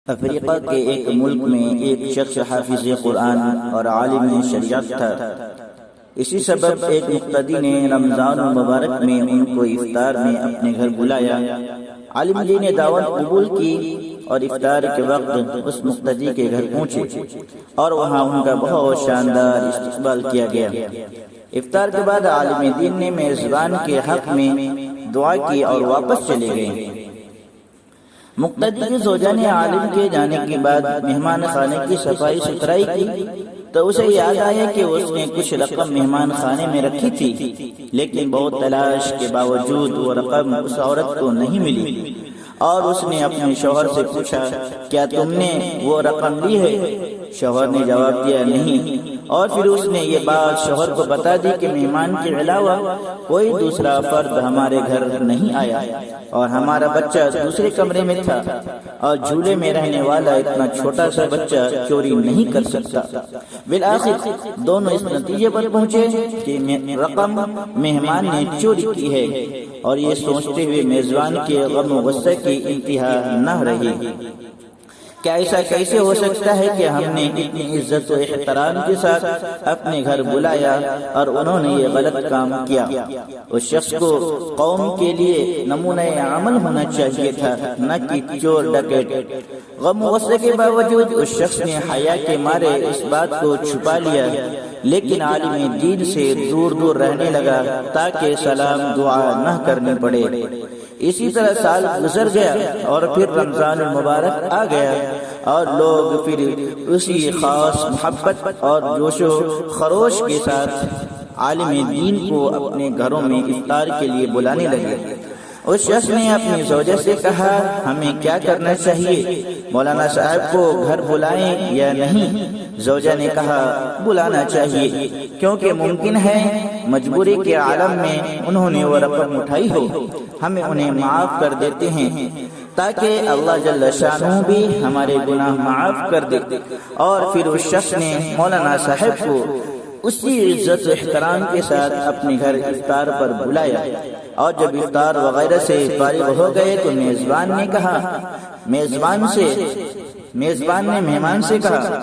افریقہ کے ایک ملک میں ایک شخص حافظ قرآن اور عالم شریعت تھا۔ اسی سبب ایک مقتدی نے رمضان المبارک میں ان کو افطار میں اپنے گھر بلایا۔ عالم جی نے دعوت قبول کی اور افطار کے وقت اس مقتدی کے گھر پہنچے اور وہاں ان کا بہت شاندار استقبال کیا گیا۔ افطار کے بعد عالم دین نے میزبان کے حق میں دعا کی اور واپس چلے گئے۔ مقتدی کی زوجہ نے عالم کے جانے کے بعد مہمان خانے کی صفائی ستھرائی کی تو اسے یاد آیا کہ اس نے کچھ رقم مہمان خانے میں رکھی تھی، لیکن بہت تلاش کے باوجود وہ رقم اس عورت کو نہیں ملی، اور اس نے اپنے شوہر سے پوچھا کیا تم نے وہ رقم لی ہے؟ شوہر نے جواب دیا نہیں، اور پھر اس نے یہ بات شوہر کو بتا دی کہ مہمان کے علاوہ کوئی دوسرا فرد ہمارے گھر نہیں آیا اور ہمارا بچہ دوسرے کمرے میں تھا، اور جھولے میں رہنے والا اتنا چھوٹا سا بچہ چوری نہیں کر سکتا۔ بالآخر دونوں اس نتیجے پر پہنچے کہ رقم مہمان نے چوری کی ہے، اور یہ سوچتے ہوئے میزبان کے غم و غصے کی انتہا نہ رہی۔ کیا ایسا کیسے ہو سکتا ہے کہ ہم نے اتنی عزت و احترام کے ساتھ اپنے گھر بلایا اور انہوں نے یہ غلط کام کیا؟ اس شخص کو قوم کے لیے نمونہ عمل ہونا چاہیے تھا، نہ کہ چور ڈکیٹ۔ غم و غصے کے باوجود اس شخص نے حیا کے مارے اس بات کو چھپا لیا، لیکن عالم دین سے دور دور رہنے لگا تاکہ سلام دعا نہ کرنی پڑے۔ اسی طرح سال گزر گیا اور پھر رمضان المبارک آ گیا، اور لوگ پھر اسی خاص محبت اور جوش و خروش کے ساتھ عالم دین کو اپنے گھروں میں افطار کے لیے بلانے لگے۔ اس شخص نے اپنی زوجہ سے کہا ہمیں کیا کرنا چاہیے، مولانا صاحب کو گھر بلائیں یا نہیں؟ زوجہ نے کہا بلانا چاہیے، کیونکہ ممکن ہے مجبوری کے عالم میں انہوں نے وہ رقم اٹھائی ہو، ہمیں انہیں معاف کر دیتے ہیں تاکہ اللہ جل شانہ بھی ہمارے گناہ معاف کر دے۔ اور پھر اس شخص نے مولانا صاحب کو اسی عزت و احترام کے ساتھ اپنے گھر افطار پر بلایا، اور جب افطار وغیرہ سے فارغ ہو گئے تو میزبان نے مہمان سے کہا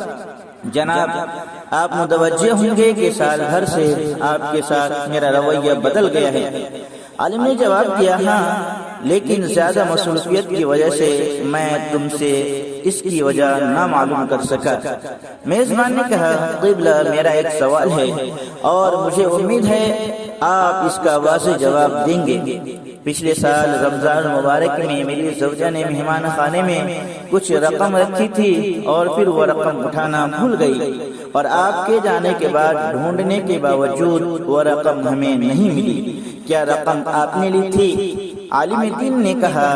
جناب آپ متوجہ ہوں گے کہ سال بھر سے آپ کے ساتھ میرا رویہ بدل گیا ہے۔ عالم نے جواب دیا ہاں، لیکن زیادہ مصروفیت کی وجہ سے میں تم سے اس کی وجہ نہ معلوم کر سکا۔ میزبان نے کہا قبلہ میرا ایک سوال ہے اور مجھے امید ہے آپ اس کا واضح جواب دیں گے۔ پچھلے سال رمضان المبارک میں میری زوجہ نے مہمان خانے میں کچھ رقم رکھی تھی اور پھر وہ رقم اٹھانا بھول گئی، اور آپ کے جانے کے بعد ڈھونڈنے کے باوجود وہ رقم ہمیں نہیں ملی، کیا رقم آپ نے لی تھی؟ عالم دین نے کہا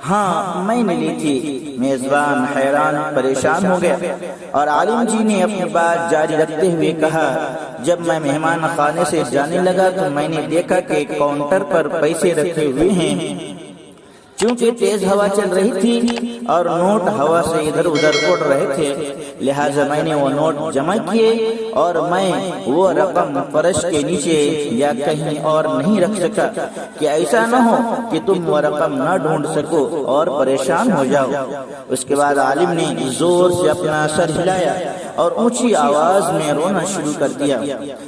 ہاں میں نے لی تھی۔ میزبان حیران پریشان ہو گیا، اور عالم جی نے اپنی بات جاری رکھتے ہوئے کہا جب میں مہمان خانے سے جانے لگا تو میں نے دیکھا کہ کاؤنٹر پر پیسے رکھے ہوئے ہیں، چونکہ تیز ہوا چل رہی تھی اور نوٹ ہوا سے ادھر ادھر اڑ رہے تھے، لہٰذا میں نے وہ نوٹ جمع کیے اور میں وہ رقم فرش کے نیچے یا کہیں اور نہیں رکھ سکا کہ ایسا نہ ہو کہ تم وہ رقم نہ ڈھونڈ سکو اور پریشان ہو جاؤ۔ اس کے بعد عالم نے زور سے اپنا سر ہلایا اور اونچی آواز میں رونا شروع کر دیا،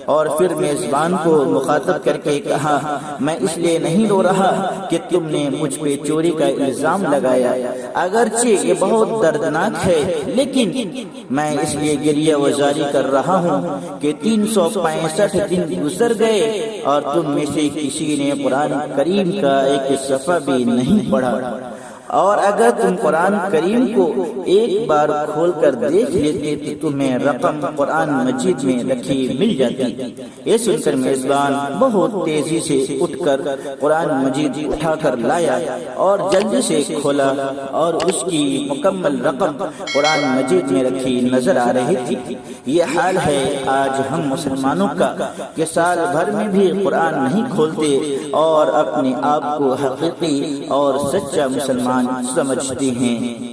اور پھر میزبان کو مخاطب کر کے کہا میں اس لیے نہیں رو رہا کہ تم نے مجھ پہ چوری کا الزام لگایا، اگرچہ یہ بہت دردناک ہے، لیکن میں اس لیے گریہ وزاری کر رہا ہوں کہ 365 دن گزر گئے اور تم میں سے کسی نے قرآن کریم کا ایک صفحہ بھی نہیں پڑھا، اور اگر تم قرآن کریم کو ایک بار کھول کر دیکھ لیتے تو تمہیں رقم قرآن مجید میں رکھی مل جاتی۔ یہ سن کر میزبان بہت تیزی سے اٹھ کر قرآن مجید اٹھا کر لایا اور جلدی سے کھولا، اور اس کی مکمل رقم قرآن مجید میں رکھی نظر آ رہی تھی۔ یہ حال ہے آج ہم مسلمانوں کا کہ سال بھر میں بھی قرآن نہیں کھولتے اور اپنے آپ کو حقیقی اور سچا مسلمان سمجھتے ہیں۔